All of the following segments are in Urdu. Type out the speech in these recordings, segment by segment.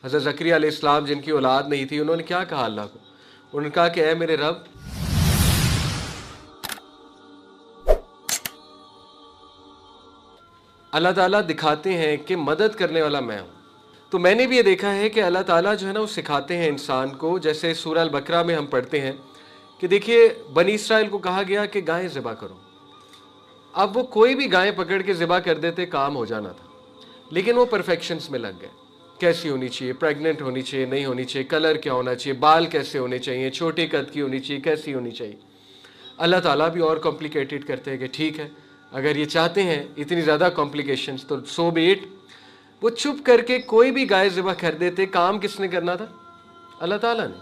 حضرت زکریا علیہ السلام جن کی اولاد نہیں تھی، انہوں نے کیا کہا اللہ کو؟ انہوں نے کہا کہ اے میرے رب، اللہ تعالیٰ دکھاتے ہیں کہ مدد کرنے والا میں ہوں۔ تو میں نے بھی یہ دیکھا ہے کہ اللہ تعالیٰ جو ہے نا وہ سکھاتے ہیں انسان کو، جیسے سورہ البقرہ میں ہم پڑھتے ہیں کہ دیکھیے بنی اسرائیل کو کہا گیا کہ گائیں ذبح کرو، اب وہ کوئی بھی گائیں پکڑ کے ذبح کر دیتے، کام ہو جانا تھا، لیکن وہ پرفیکشنز میں لگ گئے، کیسی ہونی چاہیے، پریگننٹ ہونی چاہیے نہیں ہونی چاہیے، کلر کیا ہونا چاہیے، بال کیسے ہونے چاہیے، چھوٹے قد کی ہونی چاہیے، کیسی ہونی چاہیے۔ اللہ تعالیٰ بھی اور کمپلیکیٹڈ کرتے ہیں کہ ٹھیک ہے، اگر یہ چاہتے ہیں اتنی زیادہ کمپلیکیشنز تو سو بی اٹ، وہ چپ کر کے کوئی بھی گائے ذبح کر دیتے، کام کس نے کرنا تھا؟ اللہ تعالیٰ نے۔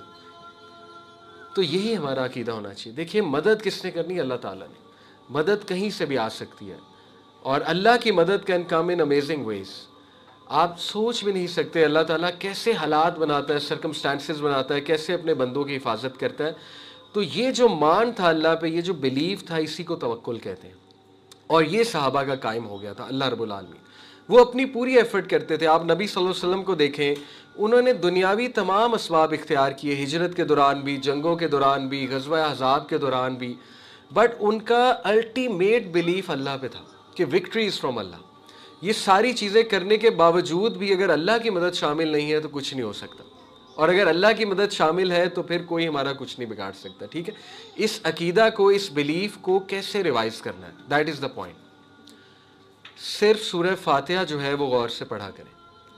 تو یہی ہمارا عقیدہ ہونا چاہیے۔ دیکھیے مدد کس نے کرنی ہے؟ اللہ تعالیٰ نے۔ مدد کہیں سے بھی آ سکتی ہے، اور اللہ کی مدد کین کم ان امیزنگ ویز۔ آپ سوچ بھی نہیں سکتے اللہ تعالیٰ کیسے حالات بناتا ہے، سرکمسٹانسز بناتا ہے، کیسے اپنے بندوں کی حفاظت کرتا ہے۔ تو یہ جو مان تھا اللہ پہ، یہ جو بلیف تھا، اسی کو توکل کہتے ہیں، اور یہ صحابہ کا قائم ہو گیا تھا۔ اللہ رب العالمین وہ اپنی پوری ایفرٹ کرتے تھے۔ آپ نبی صلی اللہ علیہ وسلم کو دیکھیں، انہوں نے دنیاوی تمام اسباب اختیار کیے، ہجرت کے دوران بھی، جنگوں کے دوران بھی، غزوہ احزاب کے دوران بھی، بٹ ان کا الٹیمیٹ بلیف اللہ پہ تھا کہ وکٹری از فرام اللہ۔ یہ ساری چیزیں کرنے کے باوجود بھی اگر اللہ کی مدد شامل نہیں ہے تو کچھ نہیں ہو سکتا، اور اگر اللہ کی مدد شامل ہے تو پھر کوئی ہمارا کچھ نہیں بگاڑ سکتا۔ ٹھیک ہے، اس عقیدہ کو، اس بلیف کو کیسے ریوائز کرنا ہے، دیٹ از دا پوائنٹ۔ صرف سورہ فاتحہ جو ہے وہ غور سے پڑھا کریں،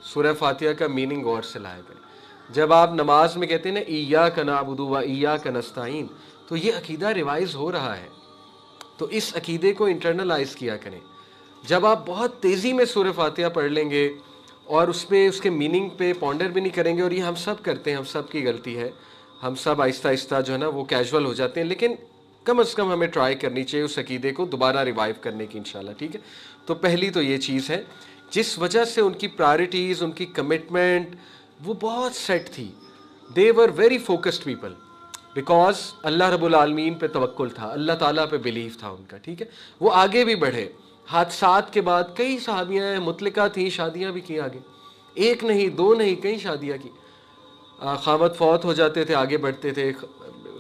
سورہ فاتحہ کا میننگ غور سے لایا کریں۔ جب آپ نماز میں کہتے ہیں نا ایاک نعبد و ایاک نستعین، تو یہ عقیدہ ریوائز ہو رہا ہے، تو اس عقیدے کو انٹرنلائز کیا کریں۔ جب آپ بہت تیزی میں سورہ فاتحہ پڑھ لیں گے اور اس پہ، اس کے میننگ پہ پونڈر بھی نہیں کریں گے، اور یہ ہم سب کرتے ہیں، ہم سب کی غلطی ہے، ہم سب آہستہ آہستہ جو ہے نا وہ کیجول ہو جاتے ہیں، لیکن کم از کم ہمیں ٹرائی کرنی چاہیے اس عقیدے کو دوبارہ ریوائیو کرنے کی انشاءاللہ۔ ٹھیک ہے، تو پہلی تو یہ چیز ہے جس وجہ سے ان کی پرائرٹیز، ان کی کمٹمنٹ وہ بہت سیٹ تھی۔ They were very focused people, because اللہ رب العالمین پہ توکل تھا، اللہ تعالیٰ پہ بلیف تھا ان کا۔ ٹھیک ہے، وہ آگے بھی بڑھے۔ حادثات کے بعد کئی صحابیاں مطلقہ تھیں، شادیاں بھی کی آگے، ایک نہیں دو نہیں، کئی شادیاں کی۔ خاوند فوت ہو جاتے تھے، آگے بڑھتے تھے۔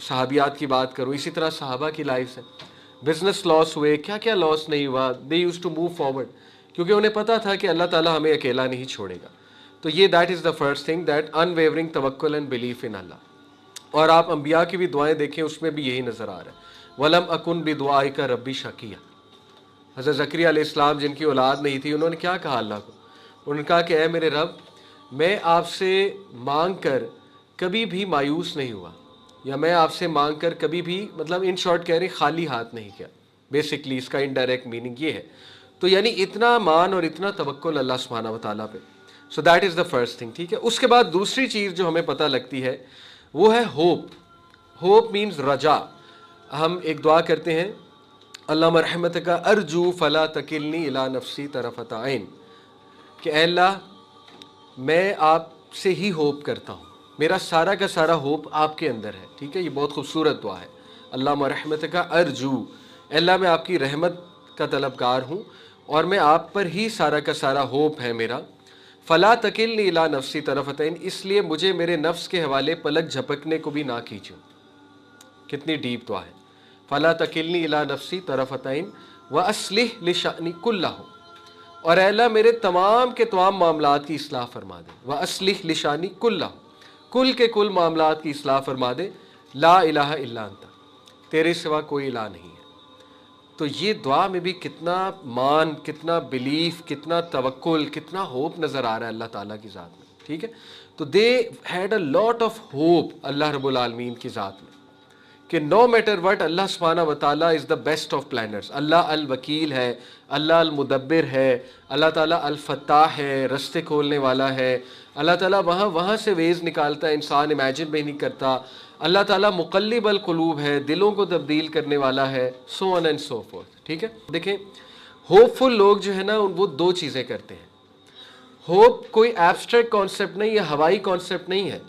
صحابیات کی بات کروں، اسی طرح صحابہ کی لائف ہے، بزنس لاس ہوئے، کیا کیا لاس نہیں ہوا، they use to move forward, کیونکہ انہیں پتا تھا کہ اللہ تعالیٰ ہمیں اکیلا نہیں چھوڑے گا۔ تو یہ that is the first thing, that unwavering توکل اینڈ بلیف ان اللہ۔ اور آپ انبیاء کی بھی دعائیں دیکھیں، اس میں بھی یہی نظر آ رہا ہے، وَلَمْ أَكُنْ بِدُعَائِكَ رَبِّ شَقِيًّا۔ حضرت زکریا علیہ السلام جن کی اولاد نہیں تھی، انہوں نے کیا کہا اللہ کو؟ انہوں نے کہا کہ اے میرے رب، میں آپ سے مانگ کر کبھی بھی مایوس نہیں ہوا، یا میں آپ سے مانگ کر کبھی بھی، مطلب ان شارٹ کہہ رہے خالی ہاتھ نہیں کیا، بیسکلی اس کا انڈائریکٹ میننگ یہ ہے۔ تو یعنی اتنا مان اور اتنا توکل اللہ سبحانہ و تعالیٰ پہ۔ So that is the first thing. ٹھیک ہے، اس کے بعد دوسری چیز جو ہمیں پتہ لگتی ہے وہ ہے ہوپ۔ ہوپ مینز رجا۔ ہم ایک دعا کرتے ہیں، اللہ رحمتک ارجو فلا تکلنی الی نفسی طرفۃ عین، کہ اے اللہ میں آپ سے ہی ہوپ کرتا ہوں، میرا سارا کا سارا ہوپ آپ کے اندر ہے۔ ٹھیک ہے، یہ بہت خوبصورت دعا ہے، اللہ رحمتک ارجو، اے اللہ میں آپ کی رحمت کا طلبگار ہوں، اور میں آپ پر ہی سارا کا سارا ہوپ ہے میرا۔ فلا تکلنی الی نفسی طرفۃ عین، اس لیے مجھے میرے نفس کے حوالے پلک جھپکنے کو بھی نہ کیجو۔ کتنی ڈیپ دعا ہے، فلا تکلنی الی نفسی طرفۃ عین واصلح لشأنی کلہ، اور اے اللہ میرے تمام کے تمام معاملات کی اصلاح فرما دے، واصلح لشأنی کلہ، کل کے کل معاملات کی اصلاح فرما دے، لا الہ الا انت، تیرے سوا کوئی الہ نہیں ہے۔ تو یہ دعا میں بھی کتنا مان، کتنا بلیف، کتنا توکل، کتنا ہوپ نظر آ رہا ہے اللہ تعالیٰ کی ذات میں۔ ٹھیک ہے، تو they had a lot of hope اللہ رب العالمین کی ذات میں، کہ نو میٹر وٹ اللہ سبحانہ و تعالیٰ از دا بیسٹ آف پلانرز۔ اللہ الوکیل ہے، اللہ المدبر ہے، اللہ تعالیٰ الفتاح ہے، رستے کھولنے والا ہے، اللہ تعالیٰ وہاں سے ویز نکالتا ہے، انسان امیجن بھی نہیں کرتا، اللہ تعالیٰ مقلب القلوب ہے، دلوں کو تبدیل کرنے والا ہے، سو آن اینڈ سو فورتھ۔ ٹھیک ہے، دیکھیں ہوپ فل لوگ جو ہے نا وہ دو چیزیں کرتے ہیں۔ ہوپ کوئی ایبسٹریکٹ کانسیپٹ نہیں ہے، ہوائی کانسیپٹ نہیں ہے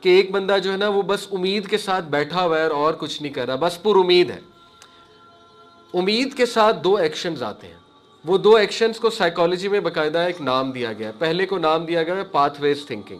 کہ ایک بندہ جو ہے نا وہ بس امید کے ساتھ بیٹھا ہوا ہے اور کچھ نہیں کر رہا، بس پر امید ہے۔ امید کے ساتھ دو ایکشنز آتے ہیں، وہ دو ایکشنز کو سائیکالوجی میں باقاعدہ ایک نام دیا گیا ہے۔ پہلے کو نام دیا گیا ہے پاتھ ویز تھنکنگ،